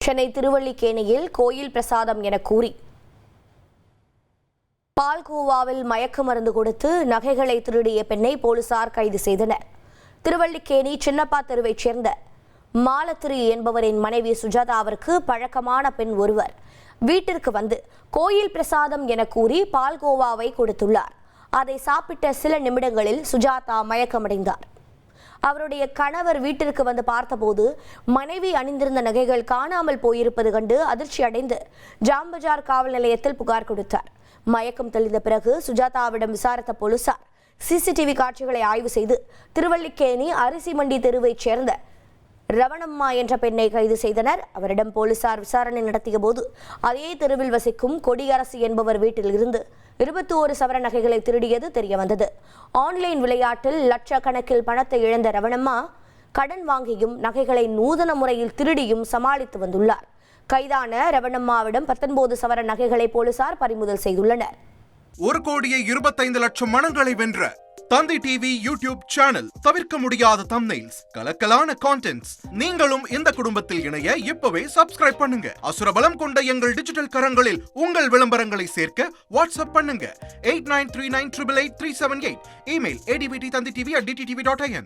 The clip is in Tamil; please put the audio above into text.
சென்னை திருவல்லிக்கேணியில் கோயில் பிரசாதம் என கூறி பால்கோவாவில் மயக்க மருந்து கொடுத்து நகைகளை திருடிய பெண்ணை போலீசார் கைது செய்தனர். திருவல்லிக்கேணி சின்னப்பா தெருவைச் சேர்ந்த மாலத்திரி என்பவரின் மனைவி சுஜாதாவிற்கு பழக்கமான பெண் ஒருவர் வீட்டிற்கு வந்து கோயில் பிரசாதம் என கூறி பால்கோவாவை கொடுத்துள்ளார். அதை சாப்பிட்ட சில நிமிடங்களில் சுஜாதா மயக்கமடைந்தார். அவருடைய கணவர் வீட்டிற்கு வந்து பார்த்தபோது மனைவி அணிந்திருந்த நகைகள் காணாமல் போயிருப்பது கண்டு அதிர்ச்சி அடைந்து ஜாம்பஜார் காவல் நிலையத்தில் புகார் கொடுத்தார். மயக்கம் தெளிந்த பிறகு சுஜாதாவிடம் விசாரித்த போலீசார் சிசிடிவி காட்சிகளை ஆய்வு செய்து திருவல்லிக்கேணி அரிசி மண்டி தெருவைச் சேர்ந்த ரவணம்மா என்ற பெண்ணை கைது செய்தனர். அவரிடம் போலீசார் விசாரணை நடத்திய போது அதே தெருவில் வசிக்கும் கொடியரசு என்பவர் வீட்டில் இருந்து 21 சவர நகைகளை திருடியது தெரியவந்தது. ஆன்லைன் விளையாட்டில் லட்சக்கணக்கில் பணத்தை இழந்த ரவணம்மா கடன் வாங்கியும் நகைகளை நூதன முறையில் திருடியும் சமாளித்து வந்துள்ளார். கைதான ரவணம்மாவிடம் 19 சவர நகைகளை போலீசார் பறிமுதல் செய்துள்ளனர். 1,25,00,000 மனங்களை வென்ற தந்தி டிவி யூடியூப் சேனல். தவிர்க்க முடியாத தம்ப்நெயில்ஸ், கலக்கலான கான்டென்ட்ஸ். நீங்களும் இந்த குடும்பத்தில் இணைய இப்பவே சப்ஸ்கிரைப் பண்ணுங்க. அசுரபலம் கொண்ட எங்கள் டிஜிட்டல் கரங்களில் உங்கள் விளம்பரங்களை சேர்க்க வாட்ஸ்அப் பண்ணுங்க 8939883838. Email advtthanditv@dttv.in.